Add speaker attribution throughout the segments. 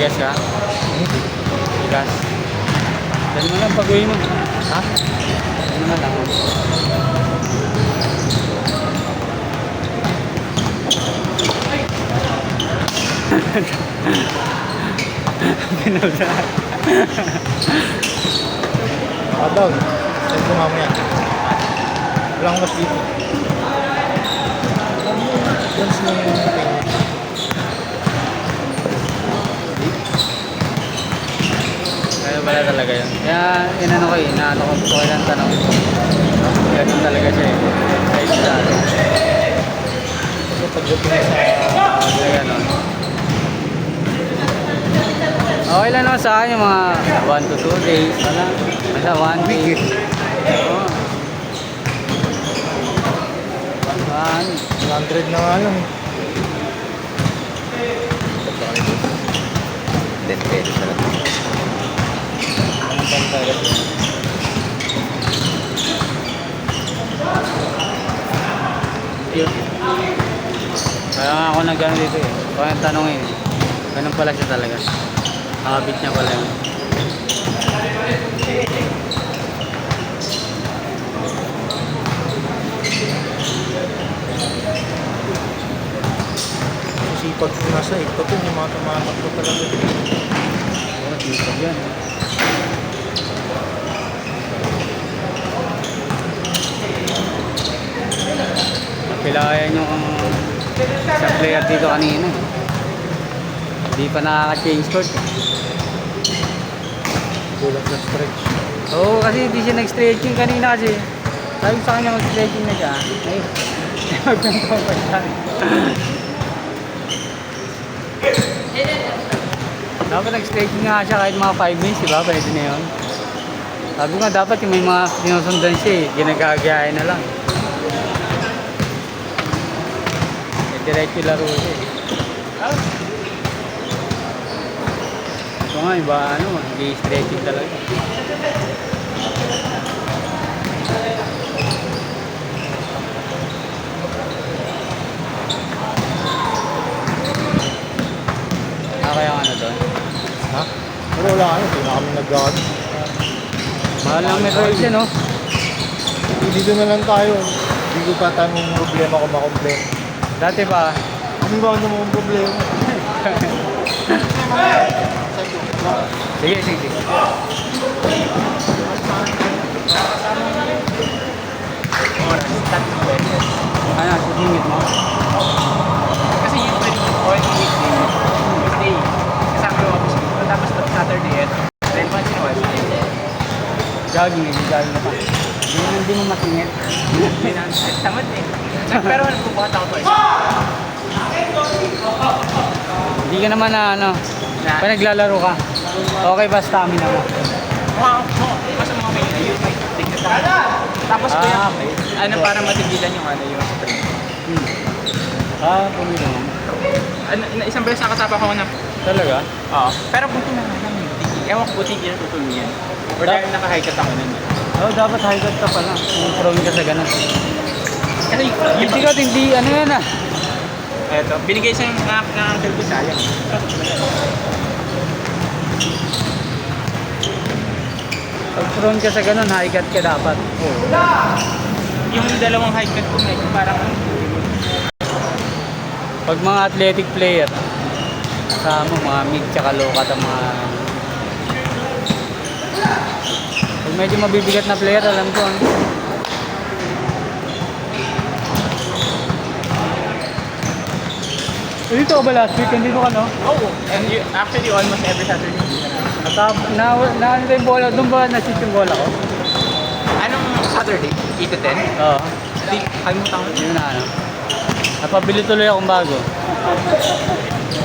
Speaker 1: Bigas ka? Bigas. Dali mo lang, pag-uwi mo.
Speaker 2: Ha?
Speaker 1: Dali mo na lang. Pinausa.
Speaker 2: Dog. Send ko mamaya. Walang mas dito. Once na yung
Speaker 1: Kaya pala talaga yun. Kaya inano ko inaano ko gusto ko lang tanong. Ganun talaga siya eh. Kahit sa ano.
Speaker 2: kasi pagdating sa...
Speaker 1: Ganun. Okay lang naman sa akin yung mga 1 to 2 days. Wala. Basta 1 week. Oo.
Speaker 2: 100 na nga lang. 10 pesos na lang. Ang pantala.
Speaker 1: Kaya nga ako nag-ano dito eh. Kaya tanongin eh. Ganun pala siya talaga. Habit niya pala yun.
Speaker 2: Sisipag ko nasa ito po, yung mga tumatakbo talaga.
Speaker 1: Oo, dito yan. Napilayan yung isang player dito kanina. Hindi pa nakaka-change court.
Speaker 2: Kulang sa stretch.
Speaker 1: Oo, kasi hindi siya nag-stretching kanina kasi. Sabi ko sa kanya mag-stretching na siya. Ay, magpento pa siya. Dapat nag-stretching nga siya kahit mga 5 minutes, diba? Pwede na yun. Sabi ko nga dapat yung may mga sinusundan siya eh. Ginagagayain na lang. Diretso laro siya eh. Ito nga, iba ano, hindi stretching talaga. Kaya ano doon?
Speaker 2: Ha? Pero wala ano, hindi na kami nag-gawin.
Speaker 1: Mahal lang metroid siya, no?
Speaker 2: Dito na lang tayo. Hindi ko pa tayo mong problema kung makomplain.
Speaker 1: Dati pa,
Speaker 2: Ano ba ano mong problema?
Speaker 1: sige, sige. Ano, sisingit mo?
Speaker 3: Kasi yung pwede on weekday, kasama yung office ko. Tapos Saturday at then once in a while,
Speaker 1: Jogging, jogging na pa. Hindi mo masingit.
Speaker 3: tamad eh. Pero nagbubuhat ako twice.
Speaker 1: Hindi ka naman na ano,
Speaker 3: Na?
Speaker 1: pag naglalaro ka, okay ba stamina mo?
Speaker 3: Kasi mga may ayun, may tignan tayo. Tapos ko yung,
Speaker 1: okay.
Speaker 3: ano para matigilan yung ano yung spring.
Speaker 1: Pumili naman.
Speaker 3: Isang beses nakatapa ko na.
Speaker 1: Talaga?
Speaker 3: Oo. Pero buti na nga lang yung tigil. Ewan ko buti hindi natutulong yan. Or dahil naka-high cut ako nun.
Speaker 1: Dapat high cut ka pala. Kung prone ka sa ganun.
Speaker 3: Kasi
Speaker 1: Hindi ka, hindi, ano yan ah.
Speaker 3: eto, binigay sa ng uncle ko sayang.
Speaker 1: Pag prone ka sa ganun, high cut ka dapat.
Speaker 3: Yung dalawang high cut ko medyo parang
Speaker 1: Pag mga athletic player, kasama mga mid tsaka low cut ang mga... Pag medyo mabibigat na player, alam ko ano. Dito ka ba last week? Dito ka no?
Speaker 3: oh, and you, actually almost every Saturday.
Speaker 1: Na ano yung bola? Doon ba na-shoot yung bola ko?
Speaker 3: Anong Saturday? 8 to 10?
Speaker 1: Oo.
Speaker 3: Di, kalimutan ko.
Speaker 1: Yun na ano. Napabili tuloy akong bago.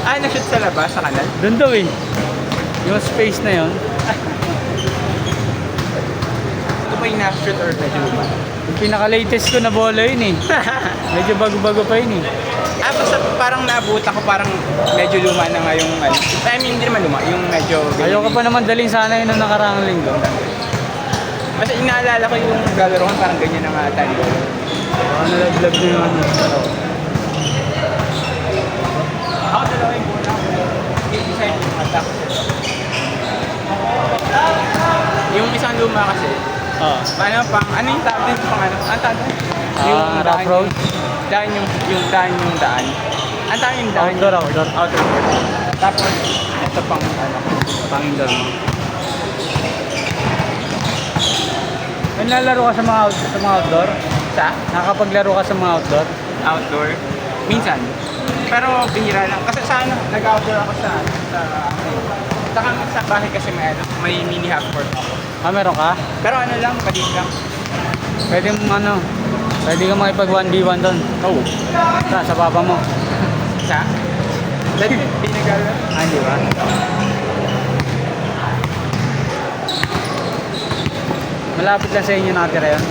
Speaker 3: Ah, na-shoot sa labas, sa kanal?
Speaker 1: Doon daw eh. Yung space na yun.
Speaker 3: Ito ba yung na-shoot or medyo luma?
Speaker 1: Yung pinaka-latest ko na bola yun eh. Medyo bago-bago pa yun eh.
Speaker 3: Ah, basta parang nabuta ko parang medyo luma na nga yung ano. I mean, hindi naman luma, yung medyo...
Speaker 1: Ayaw ka pa naman daling sana yun nung nakaraang linggo.
Speaker 3: Basta inaalala ko yung galarohan parang ganyan na nga tayo.
Speaker 1: Nalaglag na yung ano.
Speaker 3: Ako dalawa yung bola. Yung isa yung attack. luma kasi,
Speaker 1: Oo.
Speaker 3: ano yung tawag din pang ano? Ang tawag din?
Speaker 1: Rough road?
Speaker 3: Daan yung daan. Ang tawag yung daan.
Speaker 1: Outdoor.
Speaker 3: Outdoor. Tapos, ito pang ano.
Speaker 1: Pang-indoor mo. Naglalaro ka sa mga outdoor?
Speaker 3: Sa?
Speaker 1: Nakakapaglaro ka sa mga outdoor?
Speaker 3: Outdoor. Minsan. Pero bihira lang. Kasi sa ano, nag-outdoor ako sa sa bahay kasi may mini half court ako.
Speaker 1: Meron ka?
Speaker 3: Pero ano lang, palit lang.
Speaker 1: Pwede ka makipag 1v1 doon.
Speaker 3: Oo.
Speaker 1: Sa papa mo.
Speaker 3: Sa? Dati, pinag-alala.
Speaker 1: Hindi ba? Malapit lang sa inyo nakatira yun.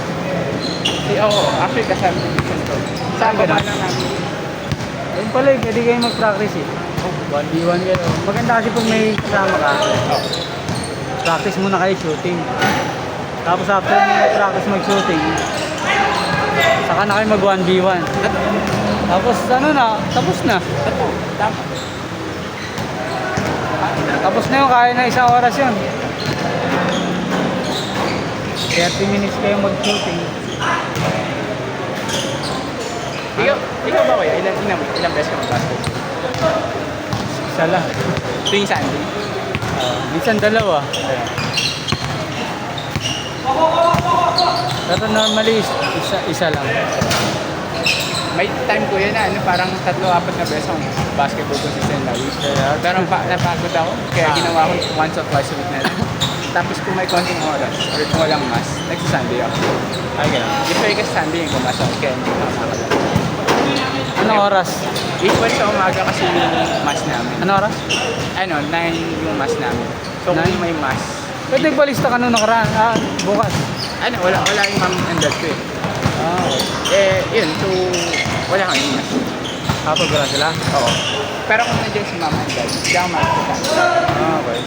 Speaker 3: Oo, actually kasama ko. Saan ba
Speaker 1: ganun?
Speaker 3: lang namin?
Speaker 1: Ayun pala, pwede kayo mag-practice eh. 1v1 kayo. Maganda kasi pag may kasama ka. Practice muna kayo shooting. Tapos after mo practice mag-shooting, saka na kayo mag 1v1. Tapos tapos na.
Speaker 3: Tama.
Speaker 1: Tapos na yun, kaya na isang oras yun. 30 minutes kayo mag-shooting.
Speaker 3: Ikaw ba kuya? Ilang beses ka mag-basket?
Speaker 1: Isa lang.
Speaker 3: Tuwing Sunday?
Speaker 1: Minsan dalawa. Pero normally, isa lang.
Speaker 3: May time ko yun na parang 3-4 na beses akong basketball consistent lagi. Pero napagod ako, kaya ginawa ko once or twice a week na lang. Tapos kung may konting oras or kung walang mas, nagsisunday ako.
Speaker 1: Ay, gano'n.
Speaker 3: Usually kasi Sunday yung pumasok, kaya hindi ako nakakalala.
Speaker 1: Anong oras?
Speaker 3: Equal sa umaga kasi yung mas namin.
Speaker 1: Anong oras?
Speaker 3: 9 yung mas namin. So kung
Speaker 1: 9?
Speaker 3: may mas,
Speaker 1: Pwede balista ka nung nakaraan. Bukas.
Speaker 3: wala yung mom and dad ko eh. Yun, so wala kang mas.
Speaker 1: Kapag wala sila?
Speaker 3: Oo. Pero kung nandiyan si mama and dad, hindi ako makikita.
Speaker 1: Okay.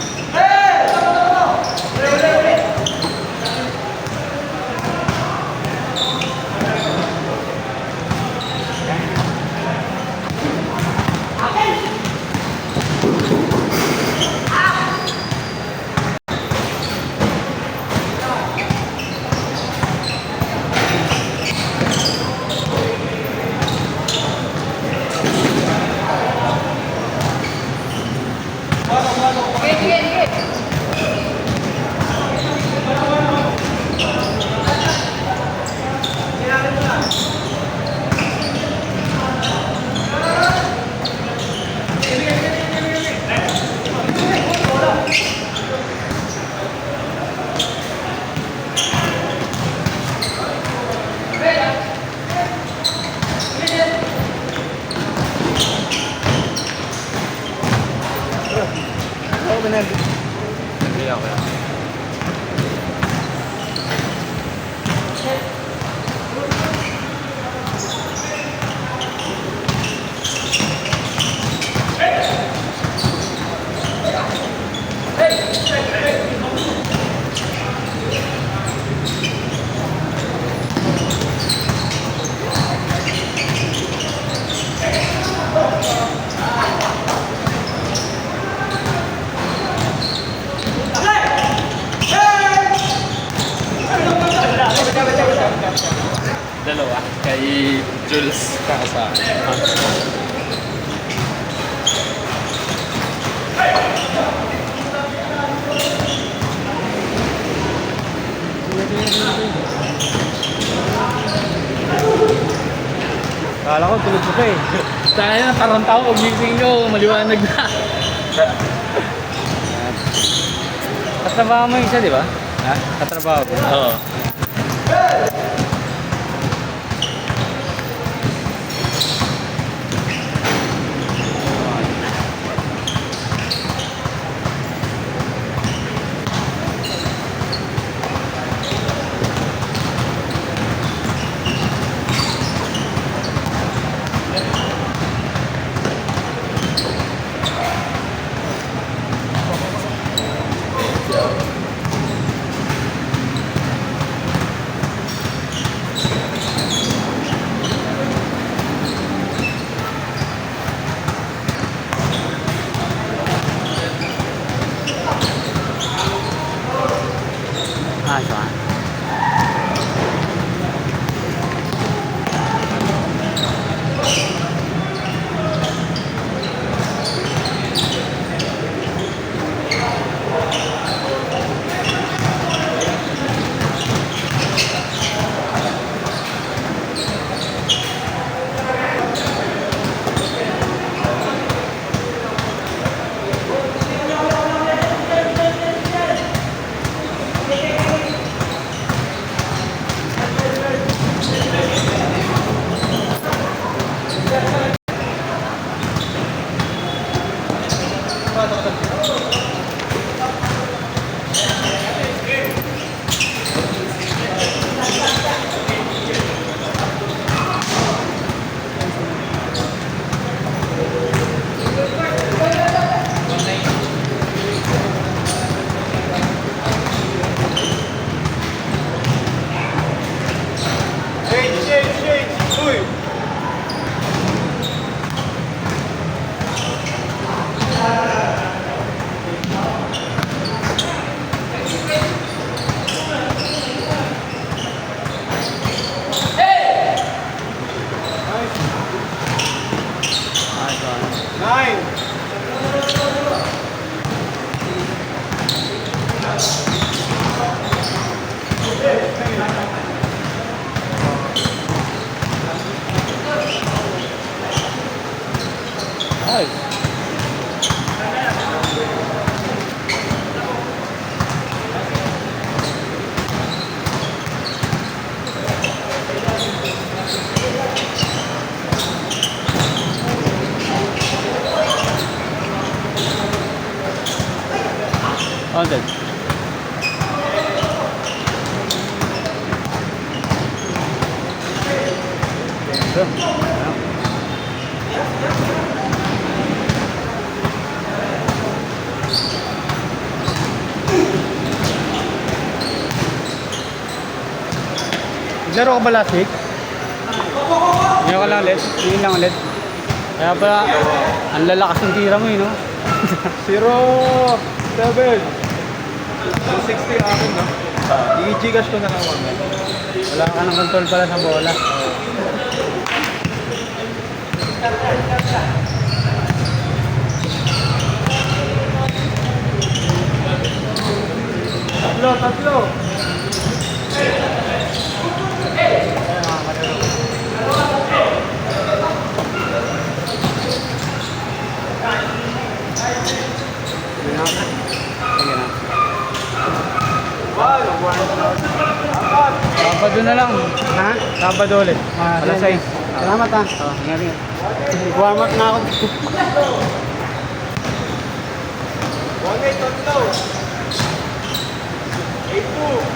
Speaker 1: Hindi ako.
Speaker 3: Dalawa. Kay Jules Casa.
Speaker 1: Kala ko tulog ko pa eh.
Speaker 3: Tayo na parang tao, gising nyo, maliwanag na.
Speaker 1: Katrabaho mo yung isa, di ba?
Speaker 3: Ha?
Speaker 1: Katrabaho ko.
Speaker 3: Oo.
Speaker 1: Ay. Ordered. Laro ka ba last week? Ngayon ka lang ulit? Ngayon lang ulit? Kaya pala, ang lalakas ng tira mo no?
Speaker 2: 0-7. 260 akin, no? I-Gcash ko na lang mamaya.
Speaker 1: Wala ka ng control pala sa bola.
Speaker 2: Tatlo.
Speaker 1: Sabado na lang. Ha? Sabado ulit. Alas 6.
Speaker 2: Salamat ha.
Speaker 1: Ingat ingat.
Speaker 2: Warm up na ako. 1-8, tatlo. 8-2,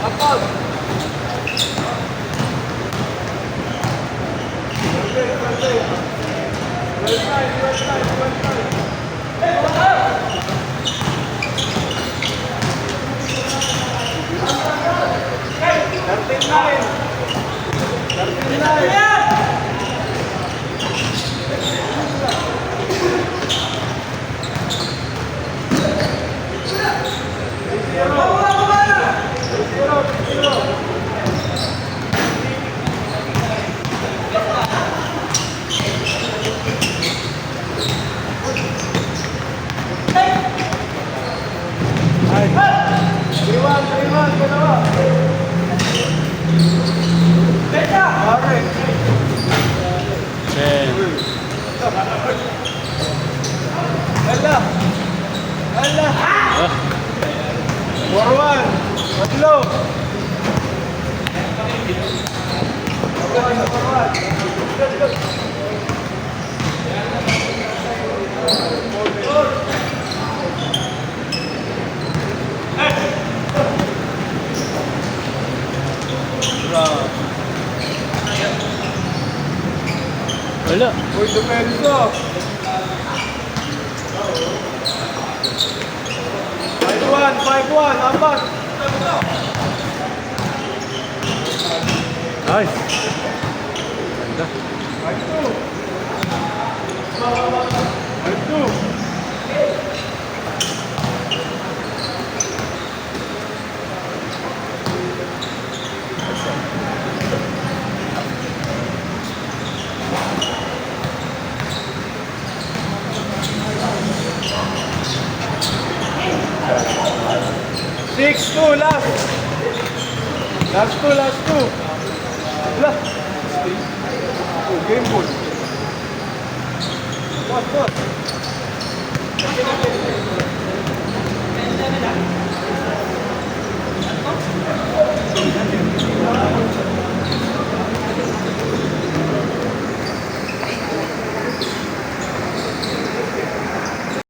Speaker 2: apat. Forward, tatlo.
Speaker 1: Wala.
Speaker 2: Uy, dupenso. 5-1, apat.
Speaker 1: Nice. Ganda.
Speaker 2: 5-2. 5-2. Six, two, last. Last two. Last. Oh, game ball. What?